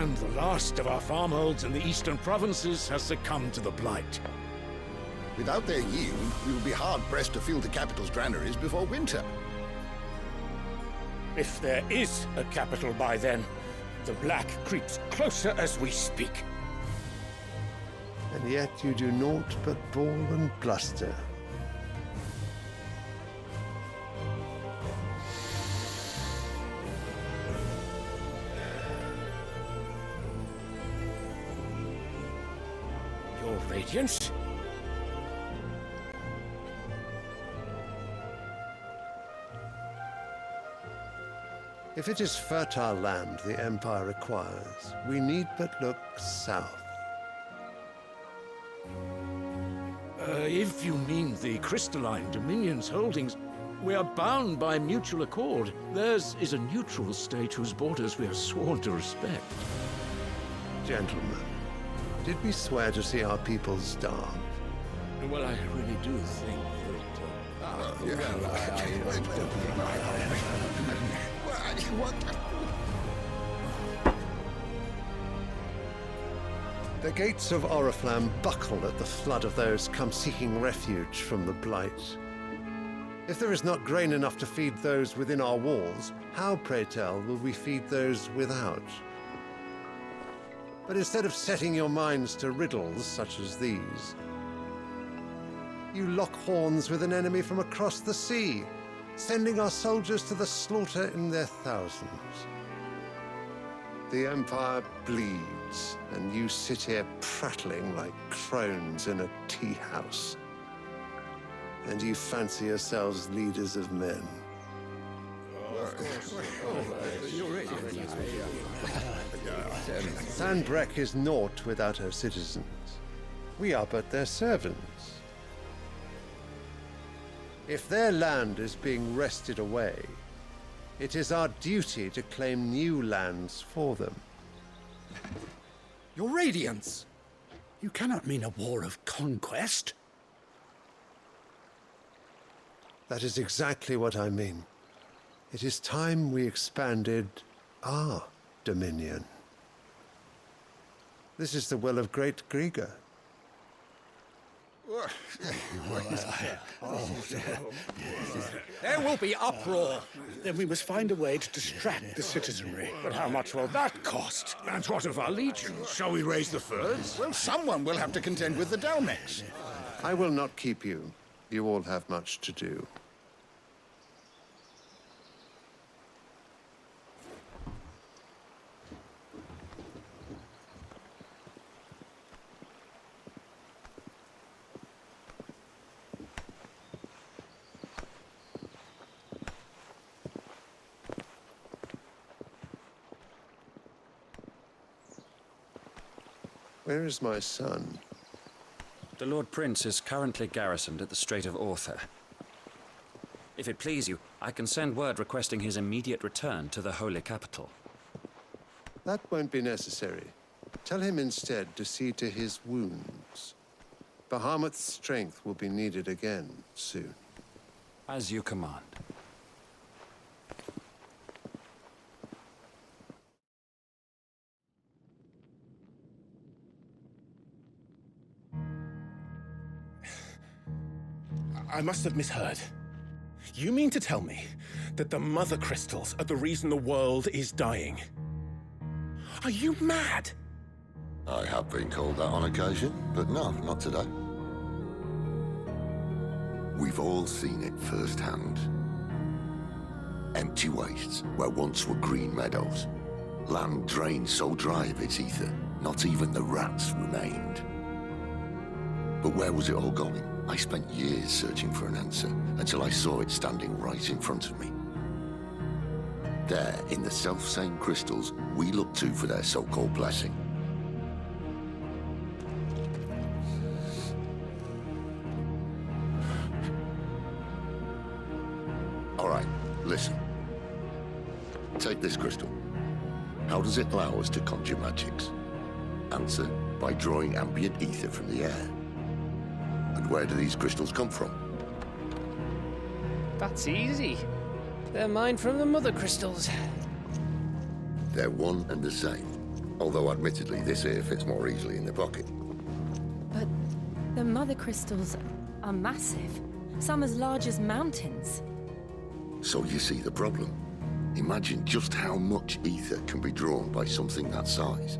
And the last of our farmholds in the eastern provinces has succumbed to the blight. Without their yield, we will be hard-pressed to fill the capital's granaries before winter. If there is a capital by then, the black creeps closer as we speak. And yet you do naught but bawl and bluster. Your Radiance? If it is fertile land the Empire requires, we need but look south. If you mean the crystalline Dominion's holdings, we are bound by mutual accord. Theirs is a neutral state whose borders we are sworn to respect. Gentlemen, did we swear to see our people starve? Well, I really do think The gates of Oriflamme buckle at the flood of those come seeking refuge from the blight. If there is not grain enough to feed those within our walls, how, pray tell, will we feed those without? But instead of setting your minds to riddles such as these, you lock horns with an enemy from across the sea, sending our soldiers to the slaughter in their thousands. The Empire bleeds, and you sit here prattling like crones in a tea house. And you fancy yourselves leaders of men. Sandbreck is naught without her citizens. We are but their servants. If their land is being wrested away, it is our duty to claim new lands for them. Your Radiance! You cannot mean a war of conquest. That is exactly what I mean. It is time we expanded our dominion. This is the will of great Grieger. There will be uproar. Then we must find a way to distract the citizenry. But how much will that cost? And what of our legions? Shall we raise the furs? Well, someone will have to contend with the Dalmex. I will not keep you. You all have much to do. Where is my son? The Lord Prince is currently garrisoned at the Strait of Author. If it please you, I can send word requesting his immediate return to the Holy Capital. That won't be necessary. Tell him instead to see to his wounds. Bahamut's strength will be needed again soon. As you command. I must have misheard. You mean to tell me that the Mother Crystals are the reason the world is dying? Are you mad? I have been called that on occasion, but no, not today. We've all seen it firsthand. Empty wastes where once were green meadows. Land drained so dry of its ether, not even the rats remained. But where was it all going? I spent years searching for an answer, until I saw it standing right in front of me. There, in the self-same crystals we look to for their so-called blessing. All right, listen. Take this crystal. How does it allow us to conjure magics? Answer, by drawing ambient ether from the air. And where do these crystals come from? That's easy. They're mined from the Mother Crystals. They're one and the same. Although, admittedly, this here fits more easily in the pocket. But the mother crystals are massive. Some as large as mountains. So you see the problem. Imagine just how much ether can be drawn by something that size.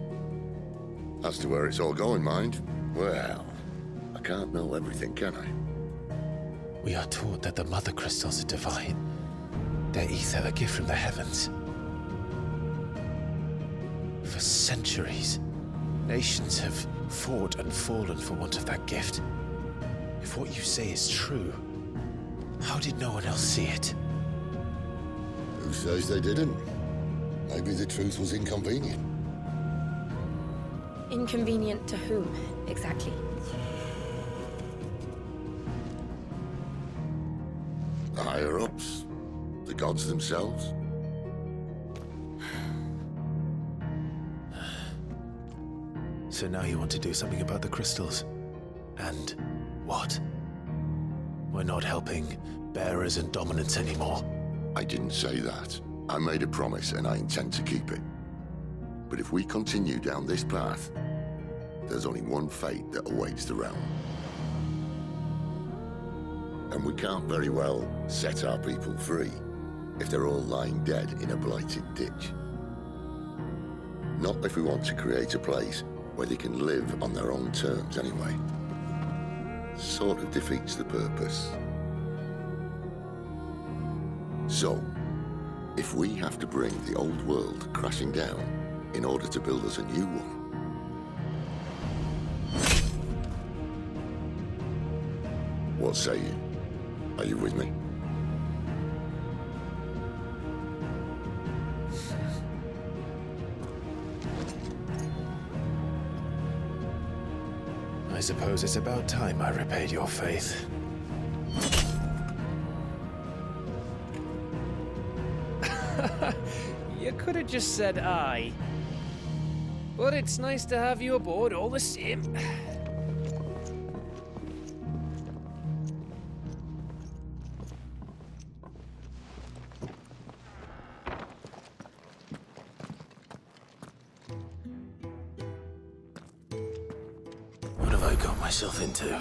As to where it's all going, mind, well, I can't know everything, can I? We are taught that the mother crystals are divine. Their ether a gift from the heavens. For centuries, nations have fought and fallen for want of that gift. If what you say is true, how did no one else see it? Who says they didn't? Maybe the truth was inconvenient. Inconvenient to whom, exactly? The higher-ups? The gods themselves? So now you want to do something about the crystals? And what? We're not helping bearers and dominants anymore. I didn't say that. I made a promise and I intend to keep it. But if we continue down this path, there's only one fate that awaits the realm. And we can't very well set our people free if they're all lying dead in a blighted ditch. Not if we want to create a place where they can live on their own terms anyway. Sort of defeats the purpose. So, if we have to bring the old world crashing down in order to build us a new one, what say you? Are you with me? I suppose it's about time I repaid your faith. You could have just said aye. But it's nice to have you aboard all the same. What have I got myself into?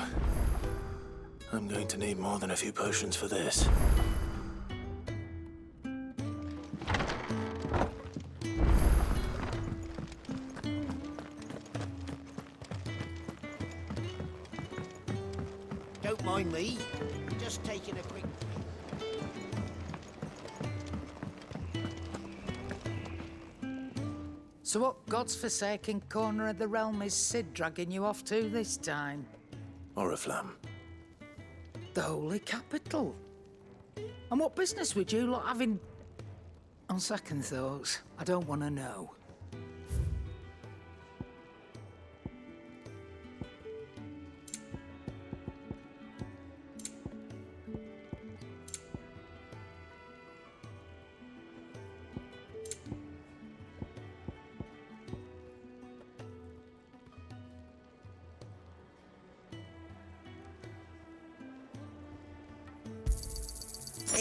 I'm going to need more than a few potions for this. Don't mind me. Just taking a quick... So what God's forsaken corner of the realm is Sid dragging you off to this time? Oriflamme. The Holy Capital. And what business would you lot have in... On second thoughts, I don't want to know.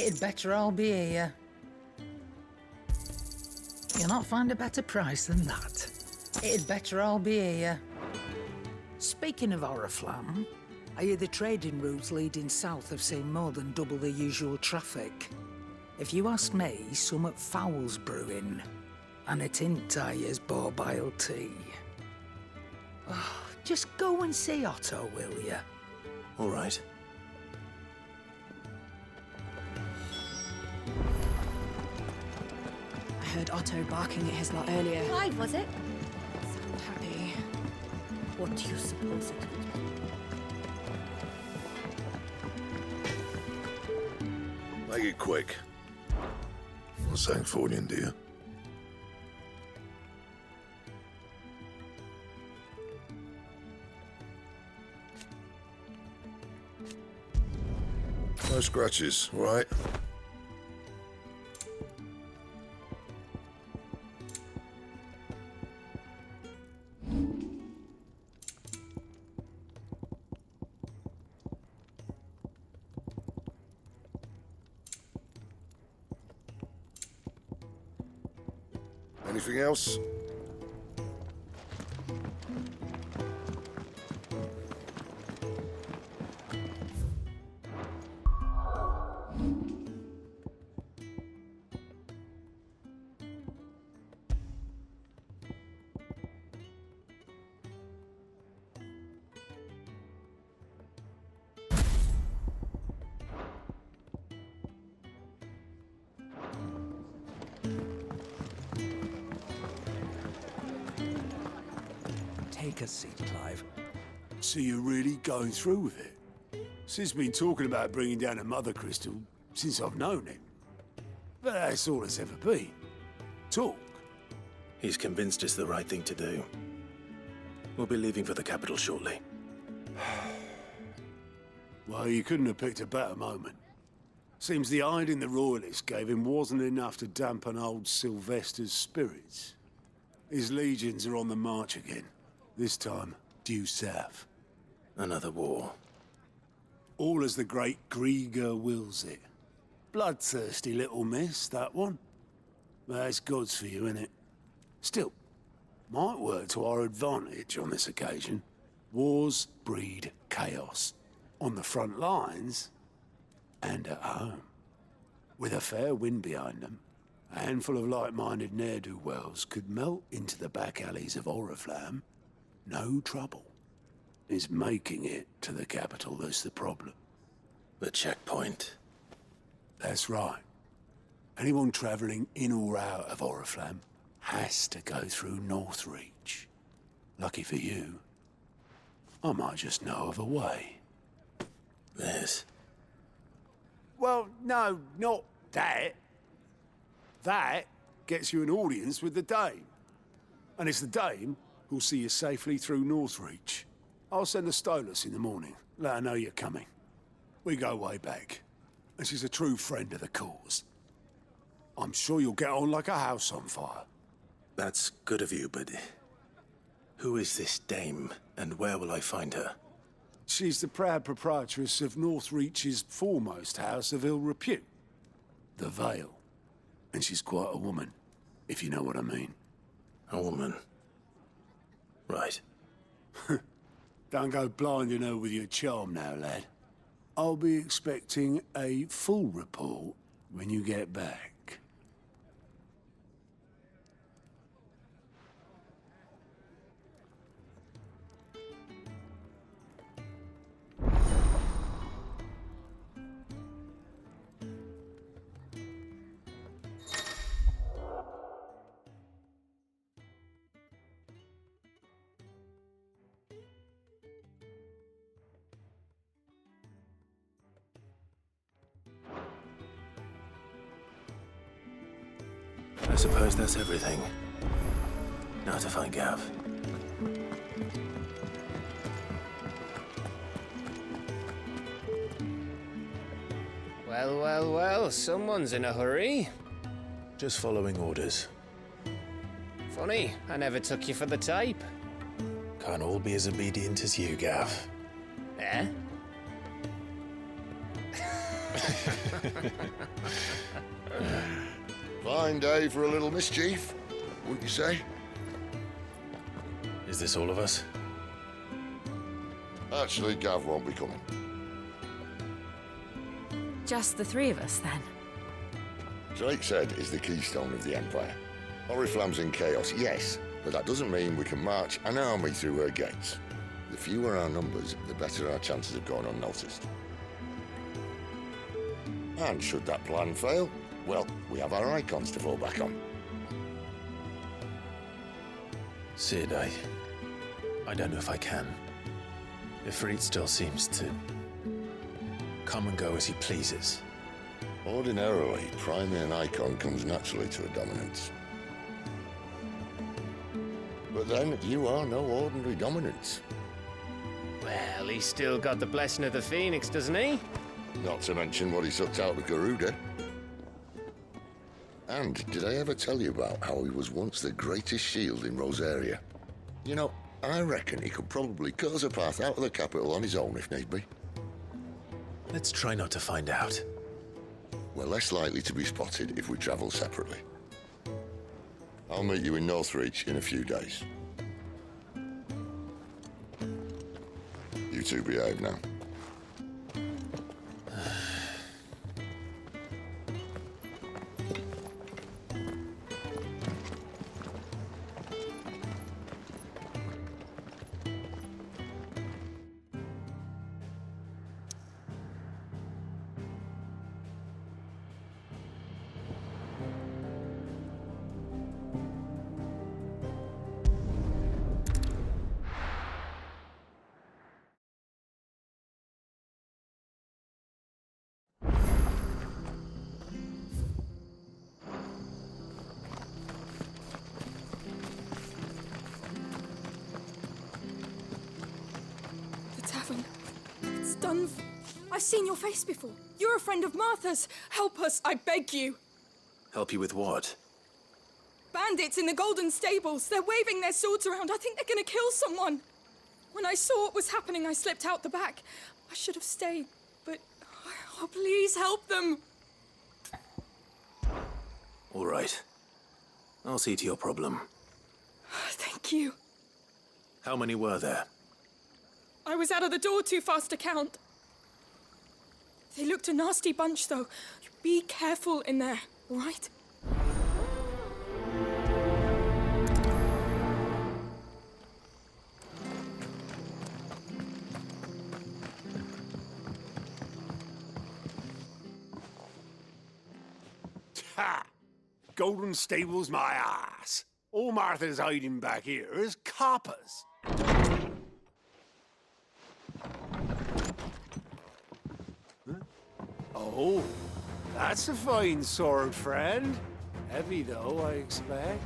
It'd better all be here. You'll not find a better price than that. It'd better all be here. Speaking of Oriflamme, I hear the trading routes leading south have seen more than double the usual traffic. If you ask me, somewhat foul's brewing. And it ain't Tyre's borbile tea. Oh, just go and see Otto, will you? All right. I heard Otto barking at his lot earlier. Why was it? Sound happy. What do you suppose it would be? Make it quick. Not saying Fordian, do you? No scratches, all right? Anything else? Take a seat, Clive. So you're really going through with it? Sid's been talking about bringing down a mother crystal since I've known him. But that's all it's ever been. Talk. He's convinced it's the right thing to do. We'll be leaving for the capital shortly. Well, you couldn't have picked a better moment. Seems the hiding the Royalists gave him wasn't enough to dampen old Sylvester's spirits. His legions are on the march again. This time, due south. Another war. All as the great Grieger wills it. Bloodthirsty little miss, that one. That's God's for you, innit? Still, might work to our advantage on this occasion. Wars breed chaos. On the front lines, and at home. With a fair wind behind them, a handful of like-minded ne'er-do-wells could melt into the back alleys of Oriflamme. No trouble. It's making it to the capital that's the problem. The checkpoint. That's right. Anyone travelling in or out of Oriflamme has to go through Northreach. Lucky for you, I might just know of a way. This? Well, no, not that. That gets you an audience with the Dame. And it's the Dame who'll see you safely through Northreach. I'll send the Stolas in the morning, let her know you're coming. We go way back, and she's a true friend of the cause. I'm sure you'll get on like a house on fire. That's good of you, but who is this Dame, and where will I find her? She's the proud proprietress of Northreach's foremost house of ill repute, the Vale. And she's quite a woman, if you know what I mean. A woman? Right. Don't go blinding her with your charm now, lad. I'll be expecting a full report when you get back. I suppose that's everything. Now to find Gav. Well, well, well, someone's in a hurry. Just following orders. Funny, I never took you for the type. Can't all be as obedient as you, Gav. Eh? Fine day for a little mischief, wouldn't you say? Is this all of us? Actually, Gav won't be coming. Just the three of us, then? Drake said is the keystone of the Empire. Oriflamme's in chaos, yes, but that doesn't mean we can march an army through her gates. The fewer our numbers, the better our chances of going unnoticed. And should that plan fail, well, we have our icons to fall back on. Sid, I don't know if I can. Ifrit still seems to come and go as he pleases. Ordinarily, priming an icon comes naturally to a dominance. But then, you are no ordinary dominance. Well, he's still got the blessing of the Phoenix, doesn't he? Not to mention what he sucked out of Garuda. And did I ever tell you about how he was once the greatest shield in Rosaria? You know, I reckon he could probably cut us a path out of the capital on his own if need be. Let's try not to find out. We're less likely to be spotted if we travel separately. I'll meet you in Northreach in a few days. You two behave now. I've seen your face before. You're a friend of Martha's. Help us, I beg you. Help you with what? Bandits in the Golden Stables. They're waving their swords around. I think they're gonna kill someone. When I saw what was happening, I slipped out the back. I should have stayed, but... Oh, please help them. All right. I'll see to your problem. Thank you. How many were there? I was out of the door too fast to count. They looked a nasty bunch, though. Be careful in there, all right? Ha! Golden Stables my ass. All Martha's hiding back here is coppers. Huh? Oh, that's a fine sword, friend. Heavy, though, I expect.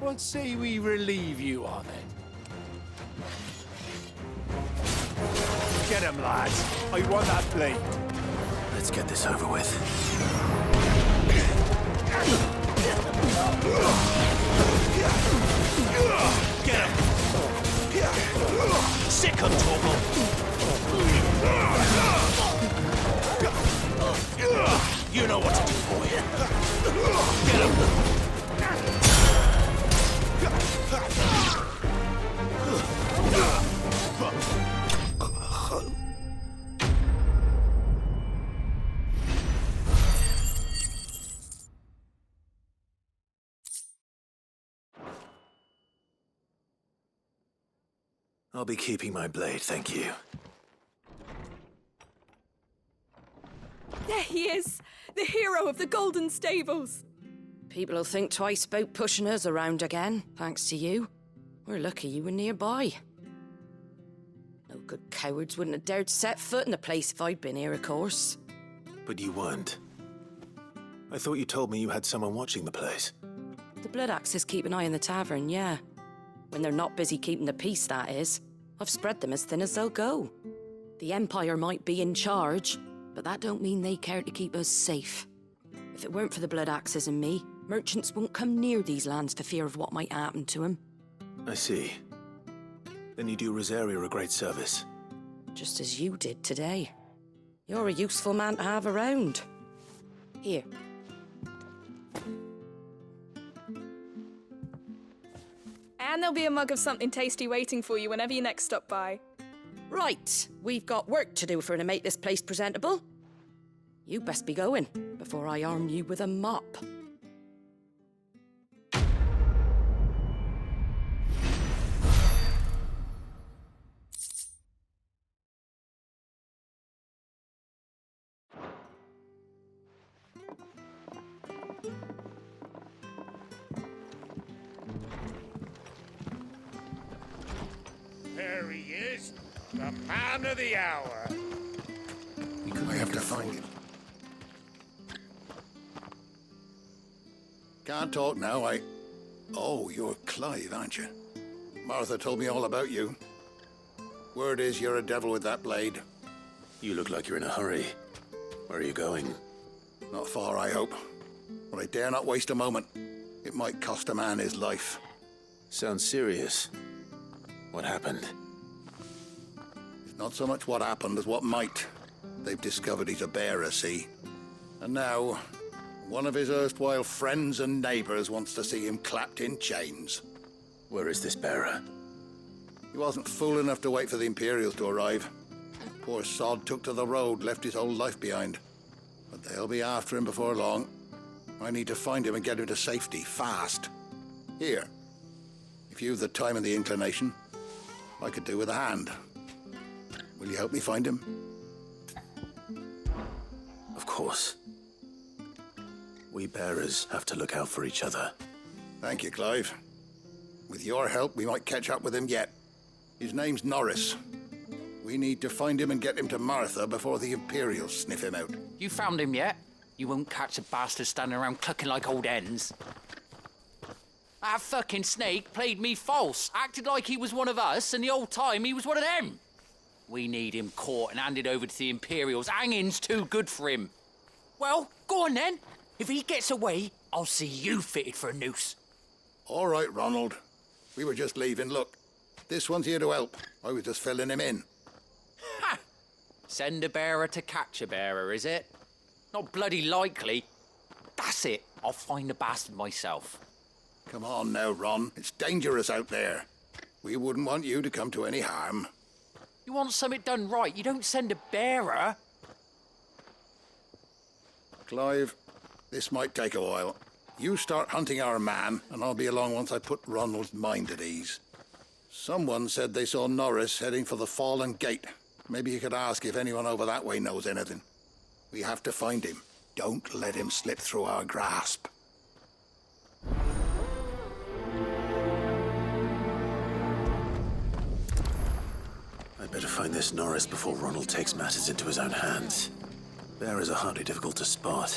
What say we relieve you of it? Get him, lads. I want that blade. Let's get this over with. Get him! Sick untaught! You know what to do, boy. Get him! I'll be keeping my blade, thank you. There he is, the hero of the Golden Stables. People will think twice about pushing us around again, thanks to you. We're lucky you were nearby. No good cowards wouldn't have dared set foot in the place if I'd been here, of course. But you weren't. I thought you told me you had someone watching the place. The Blood Axes keep an eye on the tavern, yeah. When they're not busy keeping the peace, that is. I've spread them as thin as they'll go. The Empire might be in charge, but that don't mean they care to keep us safe. If it weren't for the Blood Axes and me, merchants won't come near these lands for fear of what might happen to them. I see. Then you do Rosaria a great service. Just as you did today. You're a useful man to have around. Here. And there'll be a mug of something tasty waiting for you whenever you next stop by. Right, we've got work to do if we're to make this place presentable. You best be going, before I arm you with a mop. There he is, the man of the hour. I have to find him. Can't talk now, Oh, you're Clive, aren't you? Martha told me all about you. Word is you're a devil with that blade. You look like you're in a hurry. Where are you going? Not far, I hope. But I dare not waste a moment. It might cost a man his life. Sounds serious. What happened? It's not so much what happened as what might. They've discovered he's a bearer, see? And now, one of his erstwhile friends and neighbors wants to see him clapped in chains. Where is this bearer? He wasn't fool enough to wait for the Imperials to arrive. Poor sod took to the road, left his whole life behind. But they'll be after him before long. I need to find him and get him to safety, fast. Here, if you've the time and the inclination, I could do with a hand. Will you help me find him? Of course. We bearers have to look out for each other. Thank you, Clive. With your help, we might catch up with him yet. His name's Norris. We need to find him and get him to Martha before the Imperials sniff him out. You found him yet? You won't catch a bastard standing around clucking like old hens. That fucking snake played me false, acted like he was one of us, and the whole time he was one of them. We need him caught and handed over to the Imperials. Hanging's too good for him. Well, go on then. If he gets away, I'll see you fitted for a noose. All right, Ronald. We were just leaving. Look, this one's here to help. I was just filling him in. Ha! Send a bearer to catch a bearer, is it? Not bloody likely. That's it. I'll find the bastard myself. Come on now, Ron. It's dangerous out there. We wouldn't want you to come to any harm. You want something done right, you don't send a bearer. Clive, this might take a while. You start hunting our man, and I'll be along once I put Ronald's mind at ease. Someone said they saw Norris heading for the Fallen Gate. Maybe you could ask if anyone over that way knows anything. We have to find him. Don't let him slip through our grasp. I'd better find this Norris before Ronald takes matters into his own hands. Bearers are hardly difficult to spot.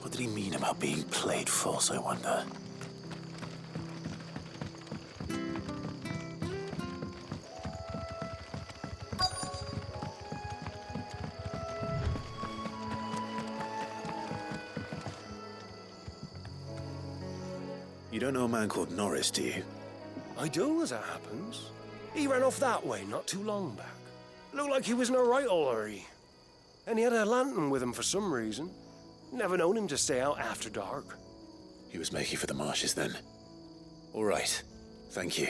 What did he mean about being played false, I wonder? You don't know a man called Norris, do you? I do, as it happens. He ran off that way not too long back. Looked like he was in a right old hurry. And he had a lantern with him for some reason. Never known him to stay out after dark. He was making for the marshes then. All right. Thank you.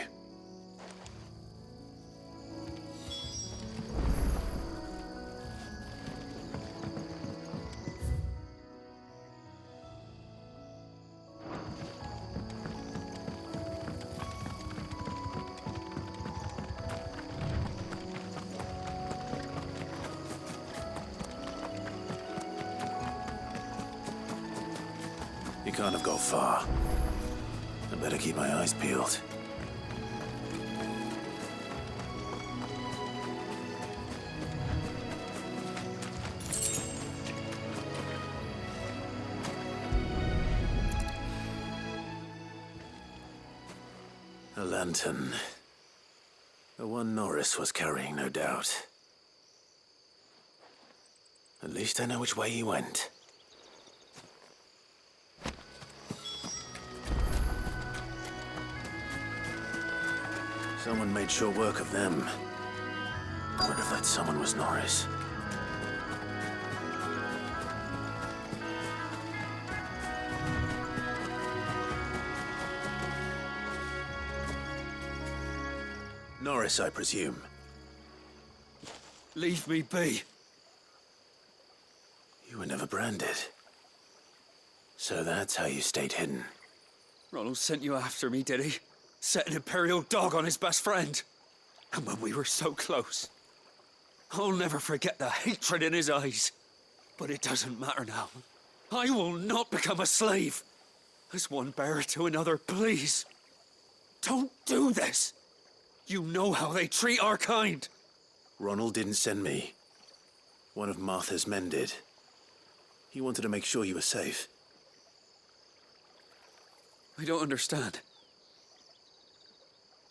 He can't have gone far. I better keep my eyes peeled. A lantern. The one Norris was carrying, no doubt. At least I know which way he went. Someone made sure work of them. I wonder if that someone was Norris. Norris, I presume. Leave me be. You were never branded. So that's how you stayed hidden. Ronald sent you after me, did he? Set an Imperial dog on his best friend. And when we were so close. I'll never forget the hatred in his eyes. But it doesn't matter now. I will not become a slave. As one bearer to another, please. Don't do this. You know how they treat our kind. Ronald didn't send me. One of Martha's men did. He wanted to make sure you were safe. I don't understand.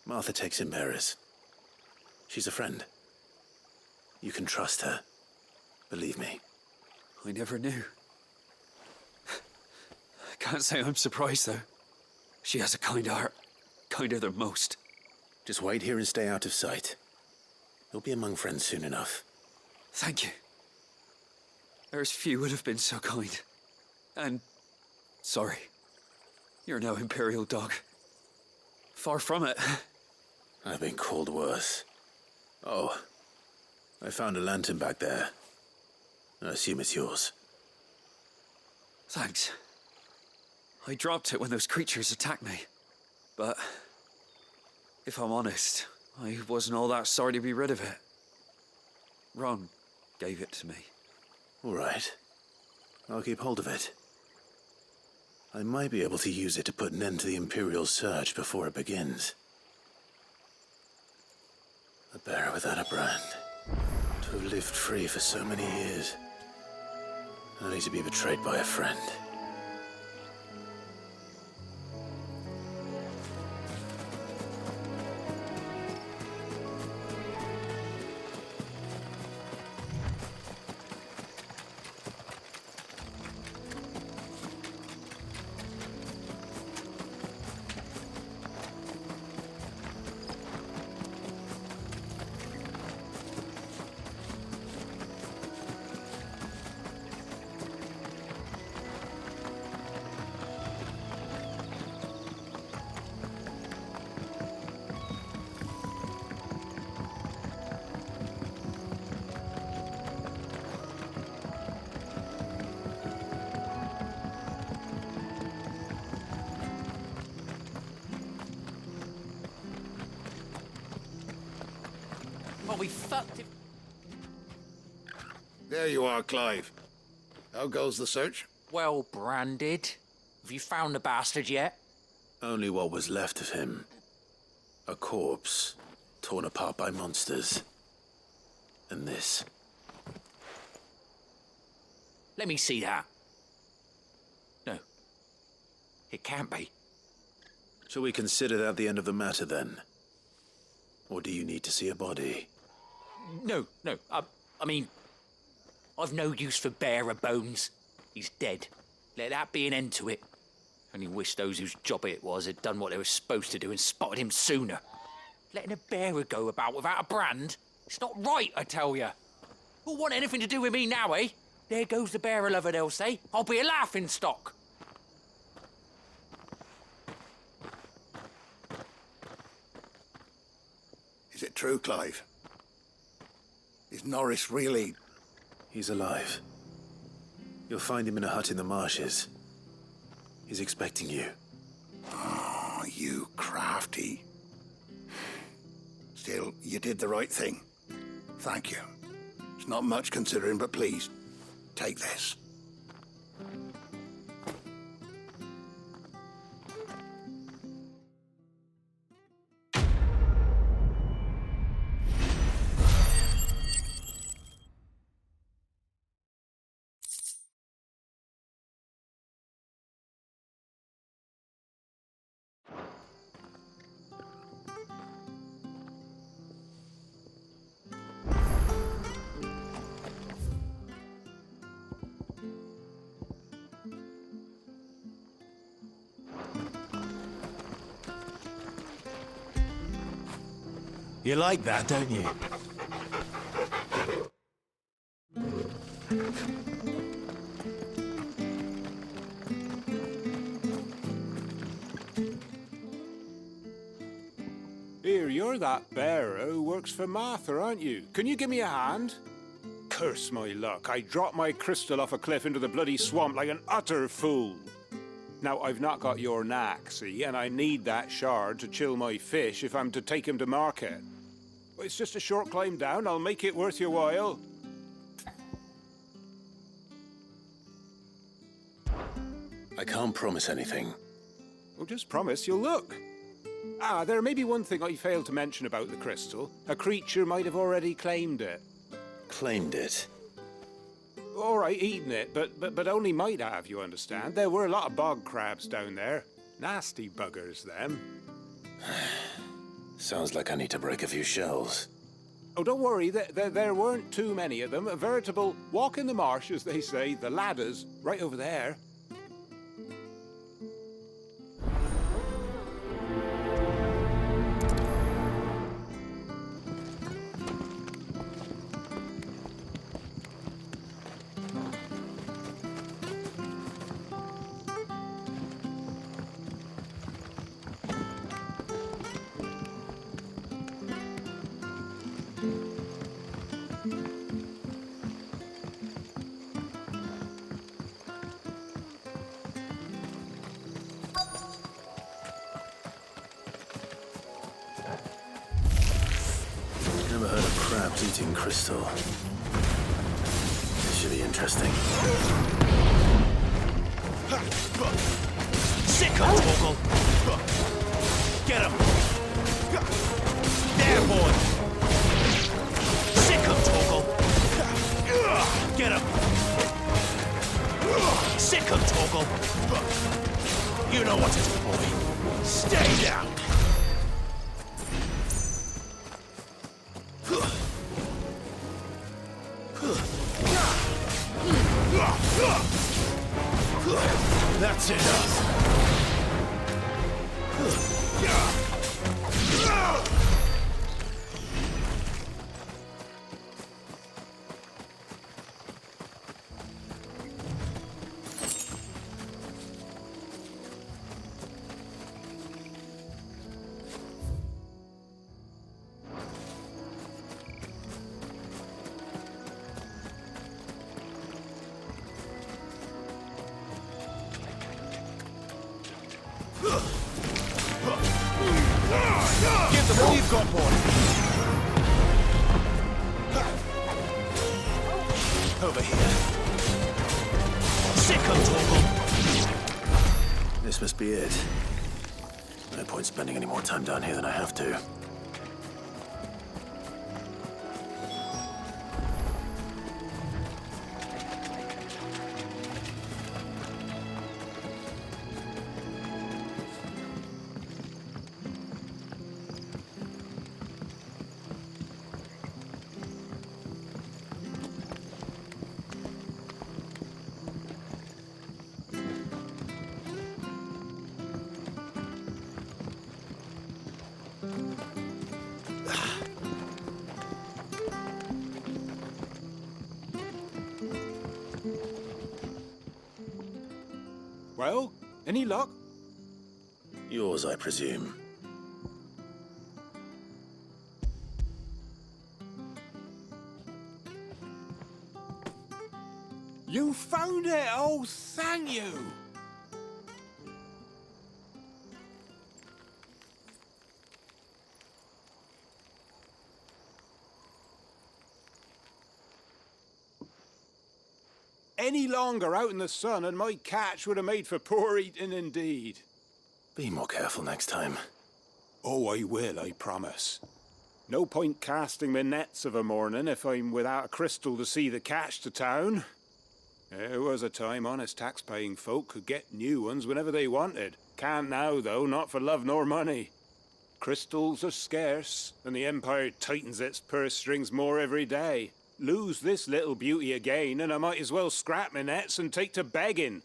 Martha takes in bearers. She's a friend. You can trust her. Believe me. I never knew. I can't say I'm surprised, though. She has a kind heart. Kinder than most. Just wait here and stay out of sight. You'll be among friends soon enough. Thank you. There's few would have been so kind. And sorry. You're no Imperial dog. Far from it. I've been called worse. Oh, I found a lantern back there. I assume it's yours. Thanks. I dropped it when those creatures attacked me. But if I'm honest, I wasn't all that sorry to be rid of it. Ron gave it to me. All right. I'll keep hold of it. I might be able to use it to put an end to the Imperial surge before it begins. A bearer without a brand. To have lived free for so many years. Only to be betrayed by a friend. I'll be fucked if... There you are, Clive. How goes the search? Well branded. Have you found the bastard yet? Only what was left of him. A corpse, torn apart by monsters. And this. Let me see that. No. It can't be. Shall we consider that the end of the matter, then? Or do you need to see a body? No. I mean, I've no use for bearer bones. He's dead. Let that be an end to it. Only wish those whose job it was had done what they were supposed to do and spotted him sooner. Letting a bearer go about without a brand? It's not right, I tell you. Who'll want anything to do with me now, eh? There goes the bearer lover, they'll say. I'll be a laughing stock. Is it true, Clive? Is Norris really... He's alive. You'll find him in a hut in the marshes. He's expecting you. Oh, you crafty. Still, you did the right thing. Thank you. It's not much considering, but please, take this. You like that, don't you? Here, you're that bearer who works for Martha, aren't you? Can you give me a hand? Curse my luck. I dropped my crystal off a cliff into the bloody swamp like an utter fool. Now, I've not got your knack, see, and I need that shard to chill my fish if I'm to take him to market. It's just a short climb down. I'll make it worth your while. I can't promise anything. Well, just promise you'll look. Ah, there may be one thing I failed to mention about the crystal. A creature might have already claimed it. Claimed it? All right, eaten it, but only might have, you understand. There were a lot of bog crabs down there. Nasty buggers, them. Sounds like I need to break a few shells. Oh, don't worry, there weren't too many of them. A veritable walk in the marsh, as they say, the ladders, right over there. Never heard of crabs eating crystal. This should be interesting. Sick him, Torgal! Get him! There, boy! Sick him, Torgal! Get him! Sick him, Torgal! You know what to do, boy. Stay down! That's enough. Give them what you've got, boy. Over here. Sicko, Torgal! This must be it. No point spending any more time down here than I have to. Well, any luck? Yours, I presume. You found it! Oh, thank you! Any longer out in the sun and my catch would have made for poor eating indeed. Be more careful next time. Oh, I will, I promise. No point casting my nets of a morning if I'm without a crystal to see the catch to town. There was a time honest tax-paying folk could get new ones whenever they wanted. Can't now, though, not for love nor money. Crystals are scarce, and the Empire tightens its purse strings more every day. Lose this little beauty again, and I might as well scrap my nets and take to begging.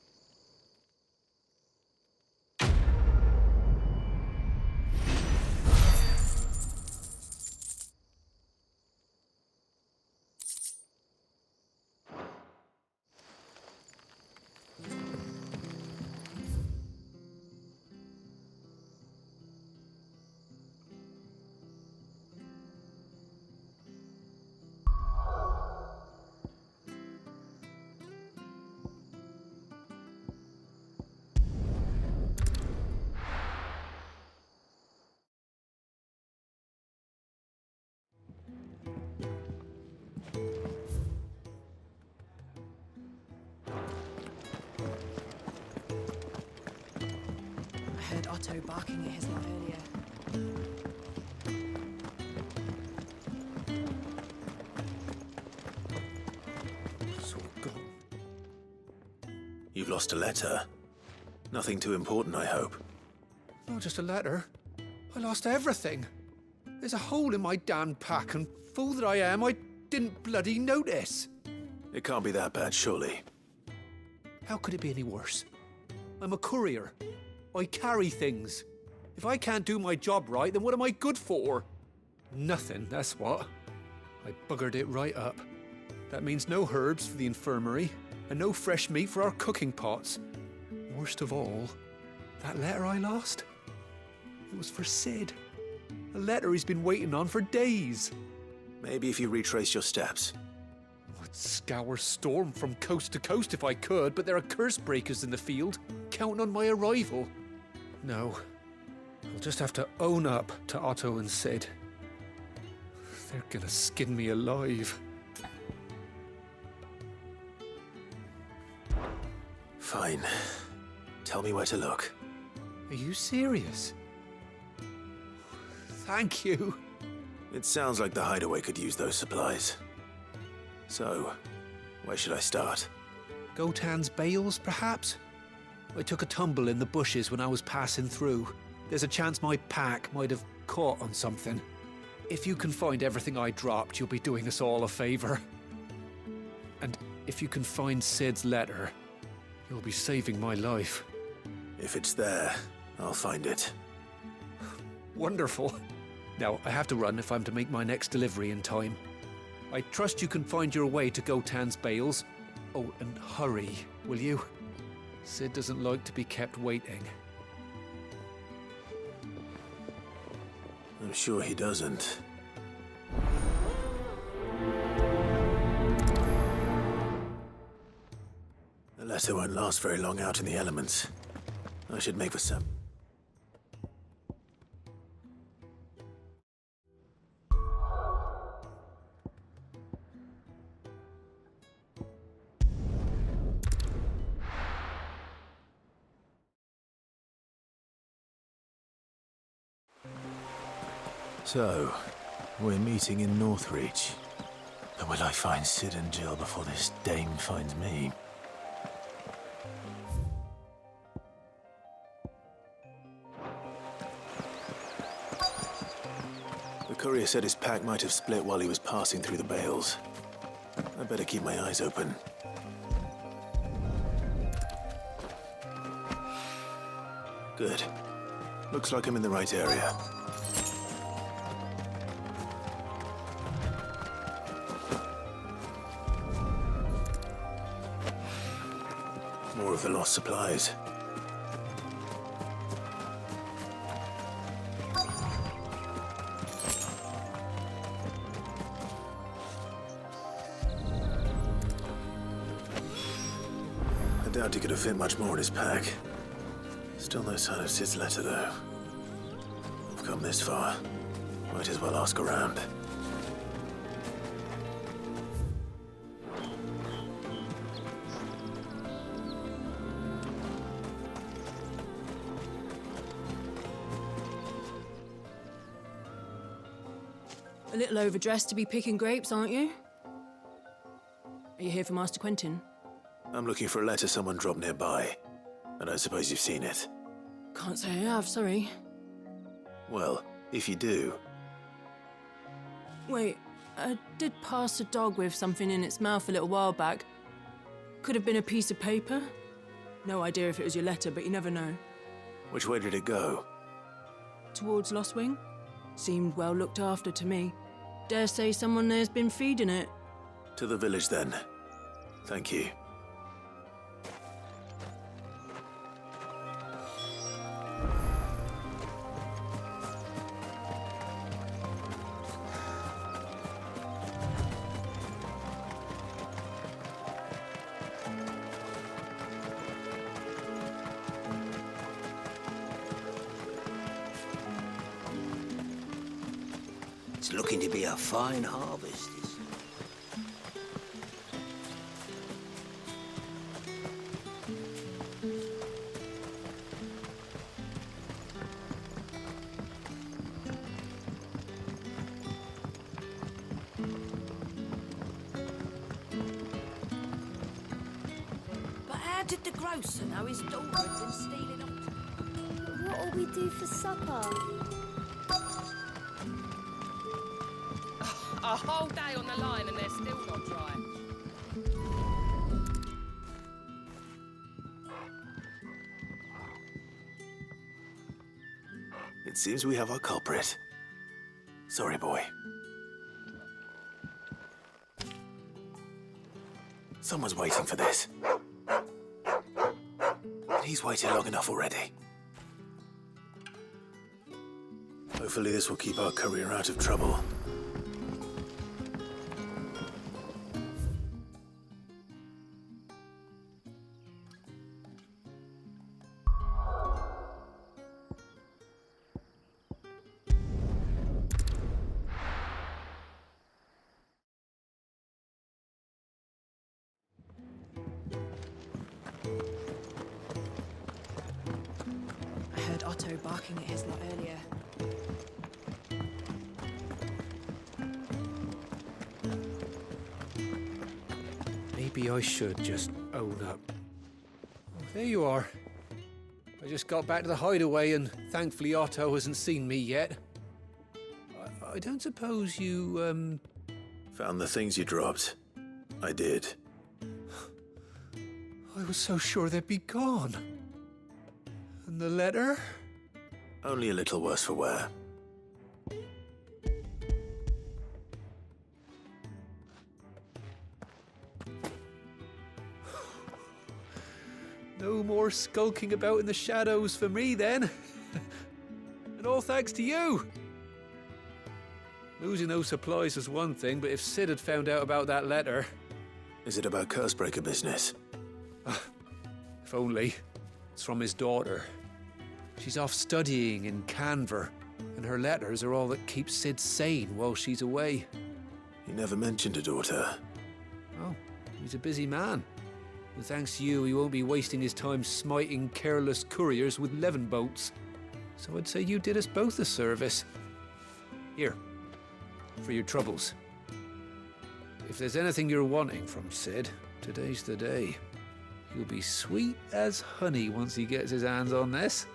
I heard Otto barking at his lot earlier. It's all gone. You've lost a letter. Nothing too important, I hope. Not just a letter. I lost everything. There's a hole in my damned pack, and fool that I am, I didn't bloody notice. It can't be that bad, surely. How could it be any worse? I'm a courier. I carry things. If I can't do my job right, then what am I good for? Nothing, that's what. I buggered it right up. That means no herbs for the infirmary, and no fresh meat for our cooking pots. Worst of all, that letter I lost? It was for Sid. A letter he's been waiting on for days. Maybe if you retrace your steps. I'd scour Storm from coast to coast if I could, but there are curse breakers in the field, counting on my arrival. No, I'll just have to own up to Otto and Sid. They're gonna skin me alive. Fine. Tell me where to look. Are you serious? Thank you. It sounds like the hideaway could use those supplies. So, where should I start? Gotan's bales, perhaps? I took a tumble in the bushes when I was passing through. There's a chance my pack might have caught on something. If you can find everything I dropped, you'll be doing us all a favor. And if you can find Sid's letter, you'll be saving my life. If it's there, I'll find it. Wonderful. Now, I have to run if I'm to make my next delivery in time. I trust you can find your way to Gotan's bales. Oh, and hurry, will you? Sid doesn't like to be kept waiting. I'm sure he doesn't. The letter won't last very long out in the elements. I should make for some. So, we're meeting in Northreach. But will I find Sid and Jill before this dame finds me? The courier said his pack might have split while he was passing through the bales. I better keep my eyes open. Good. Looks like I'm in the right area. More of the lost supplies. I doubt he could have fit much more in his pack. Still no sign of Sid's letter, though. I've come this far. Might as well ask around. A little overdressed to be picking grapes, aren't you? Are you here for Master Quentin? I'm looking for a letter someone dropped nearby. I don't suppose you've seen it. Can't say I have, sorry. Well, if you do... Wait, I did pass a dog with something in its mouth a little while back. Could have been a piece of paper. No idea if it was your letter, but you never know. Which way did it go? Towards Lost Wing? Seemed well looked after to me. Dare say someone there's been feeding it. To the village, then. Thank you. It's looking to be a fine harvest. But how did the grocer know his daughter had been stealing up? What'll we do for supper? A whole day on the line and they're still not dry. It seems we have our culprit. Sorry, boy. Someone's waiting for this. And he's waited long enough already. Hopefully this will keep our courier out of trouble. I heard Otto barking at his lot earlier. Maybe I should just own up. Oh, there you are. I just got back to the hideaway and thankfully Otto hasn't seen me yet. I don't suppose you, Found the things you dropped. I did. I was so sure they'd be gone. And the letter? Only a little worse for wear. No more skulking about in the shadows for me, then. And all thanks to you. Losing those supplies was one thing, but if Sid had found out about that letter... Is it about Cursebreaker business? If only. It's from his daughter. She's off studying in Canver, and her letters are all that keeps Sid sane while she's away. He never mentioned a daughter. Oh, he's a busy man. And thanks to you, he won't be wasting his time smiting careless couriers with levin boats. So I'd say you did us both a service. Here, for your troubles. If there's anything you're wanting from Sid, today's the day. He'll be sweet as honey once he gets his hands on this.